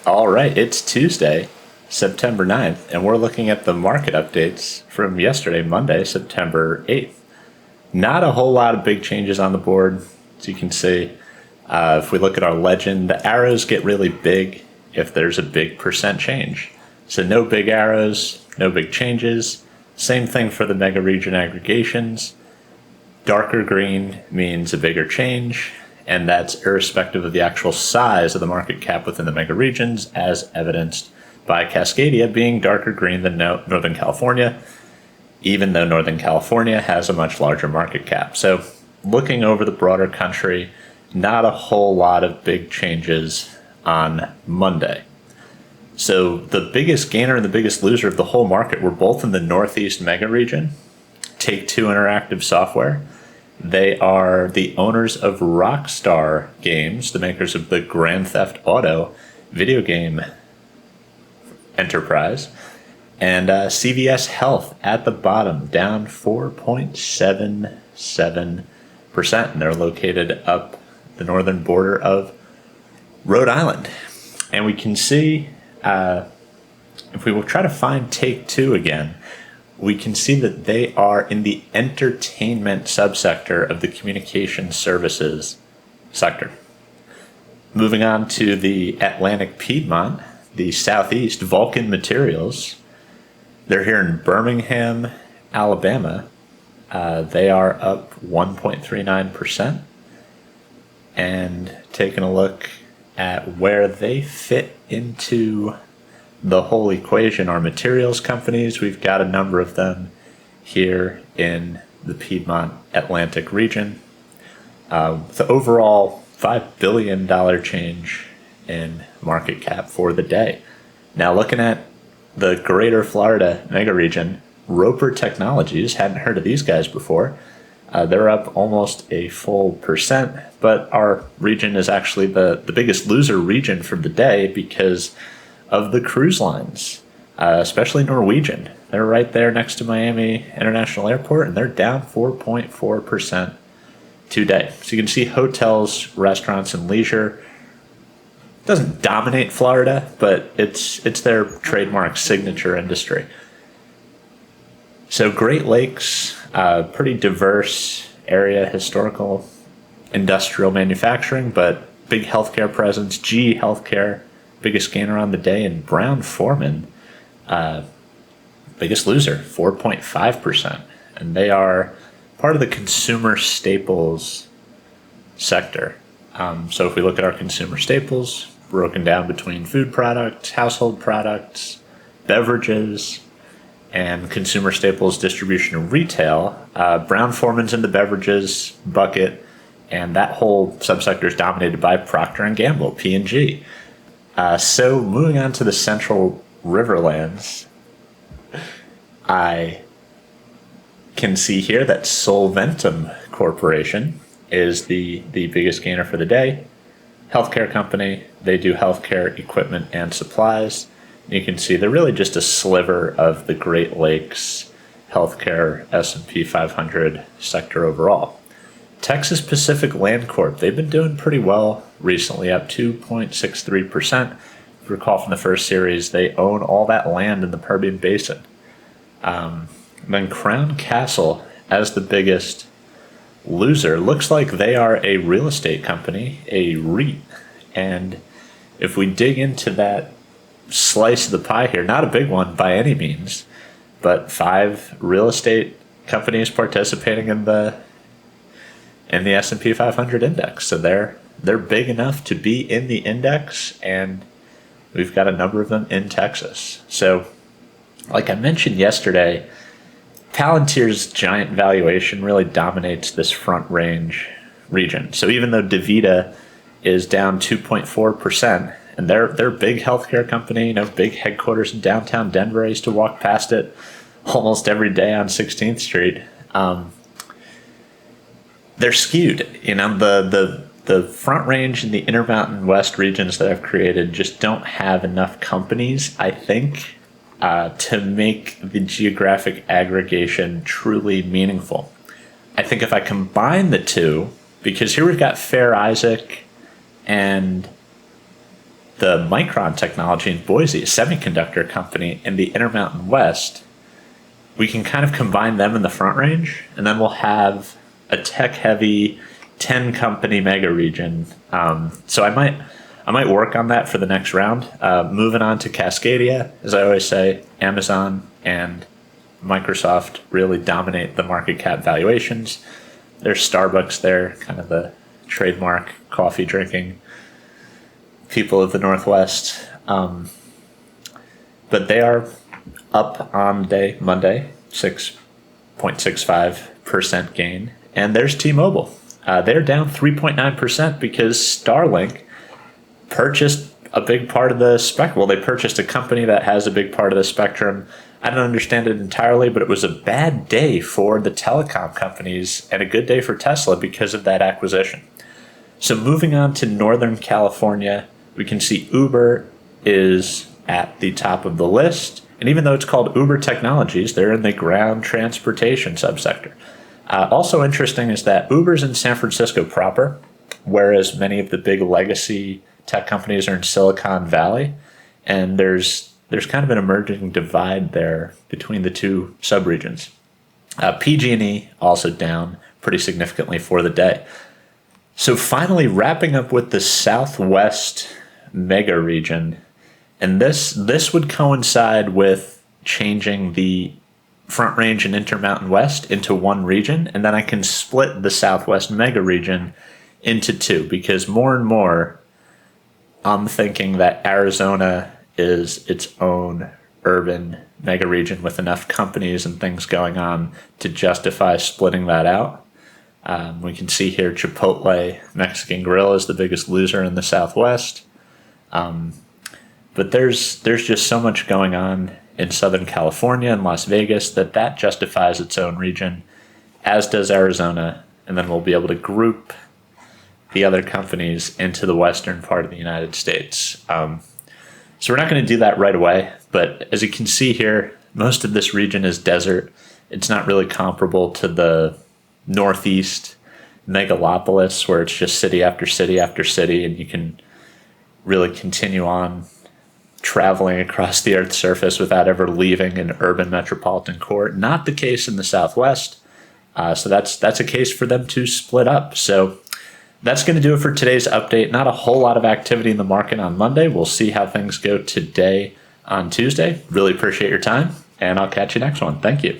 All right, it's Tuesday, September 9th, and we're looking at the market updates from yesterday, Monday, September 8th. Not a whole lot of big changes on the board, as you can see. If we look at our legend, the arrows get really big if there's a big percent change. So no big arrows, no big changes. Same thing for the Megaregion aggregations. Darker green means a bigger change, and that's irrespective of the actual size of the market cap within the Megaregions, as evidenced by Cascadia being darker green than Northern California, even though Northern California has a much larger market cap. So looking over the broader country, not a whole lot of big changes on Monday. So the biggest gainer and the biggest loser of the whole market were both in the Northeast Megaregion. Take-Two Interactive Software. They are the owners of Rockstar Games, the makers of the Grand Theft Auto video game enterprise. And CVS Health at the bottom, down 4.77%. And they're located up the northern border of Rhode Island. And we can see, if we will try to find Take-Two again, we can see that they are in the entertainment subsector of the communication services sector. Moving on to the Atlantic Piedmont, the Southeast, Vulcan Materials. They're here in Birmingham, Alabama. They are up 1.39%. And taking a look at where they fit into the whole equation are materials companies. We've got a number of them here in the Piedmont Atlantic region. The overall $5 billion change in market cap for the day. Now looking at the greater Florida megaregion, Roper Technologies, hadn't heard of these guys before. They're up almost a full percent, but our region is actually the biggest loser region for the day because of the cruise lines, especially Norwegian. They're right there next to Miami International Airport, and they're down 4.4% today. So you can see hotels, restaurants, and leisure doesn't dominate Florida, but it's their trademark signature industry. So Great Lakes, pretty diverse area, historical, industrial manufacturing, but big healthcare presence. GE Healthcare, biggest gainer on the day, and Brown-Forman, biggest loser, 4.5%. And they are part of the consumer staples sector. So if we look at our consumer staples, broken down between food products, household products, beverages, and consumer staples distribution and retail, Brown-Forman's in the beverages bucket, and that whole subsector is dominated by Procter & Gamble, P&G. So moving on to the Central Riverlands, I can see here that Solventum Corporation is the biggest gainer for the day. Healthcare company. They do healthcare equipment and supplies. You can see they're really just a sliver of the Great Lakes healthcare S&P 500 sector overall. Texas Pacific Land Corp. They've been doing pretty well recently, up 2.63%. If you recall from the first series, they own all that land in the Permian Basin. Then Crown Castle, as the biggest loser, looks like they are a real estate company, a REIT. And if we dig into that slice of the pie here, not a big one by any means, but 5 real estate companies participating in the S&P 500 index. So they're big enough to be in the index, and we've got a number of them in Texas. So like I mentioned yesterday, Palantir's giant valuation really dominates this front range region. So even though DaVita is down 2.4%, and they're a big healthcare company, big headquarters in downtown Denver. I used to walk past it almost every day on 16th Street. They're skewed. The front range and the Intermountain West regions that I've created just don't have enough companies, I think, to make the geographic aggregation truly meaningful. I think if I combine the two, because here we've got Fair Isaac and the Micron technology in Boise, a semiconductor company in the Intermountain West, we can kind of combine them in the Front Range, and then we'll have a tech-heavy 10-company mega region. So I might work on that for the next round. Moving on to Cascadia, as I always say, Amazon and Microsoft really dominate the market cap valuations. There's Starbucks there, kind of the trademark coffee drinking people of the Northwest. But they are up on day Monday, 6.65% gain. And there's T-Mobile. They're down 3.9% because Starlink purchased a big part of the spectrum. Well, they purchased a company that has a big part of the spectrum. I don't understand it entirely, but it was a bad day for the telecom companies and a good day for Tesla because of that acquisition. So moving on to Northern California, we can see Uber is at the top of the list. And even though it's called Uber Technologies, they're in the ground transportation subsector. Also interesting is that Uber's in San Francisco proper, whereas many of the big legacy tech companies are in Silicon Valley. And there's kind of an emerging divide there between the two subregions. PG&E also down pretty significantly for the day. So finally wrapping up with the Southwest mega region, and this would coincide with changing the Front Range and Intermountain West into one region, and then I can split the Southwest mega region into two, because more and more I'm thinking that Arizona is its own urban mega region with enough companies and things going on to justify splitting that out. We can see here Chipotle Mexican Grill is the biggest loser in the Southwest. But there's just so much going on in Southern California and Las Vegas that justifies its own region, as does Arizona. And then we'll be able to group the other companies into the western part of the United States. So we're not going to do that right away. But as you can see here, most of this region is desert. It's not really comparable to the Northeast megalopolis, where it's just city after city after city, and you can really continue on traveling across the Earth's surface without ever leaving an urban metropolitan core. Not the case in the Southwest. So that's a case for them to split up. So that's going to do it for today's update. Not a whole lot of activity in the market on Monday. We'll see how things go today on Tuesday. Really appreciate your time, and I'll catch you next one. Thank you.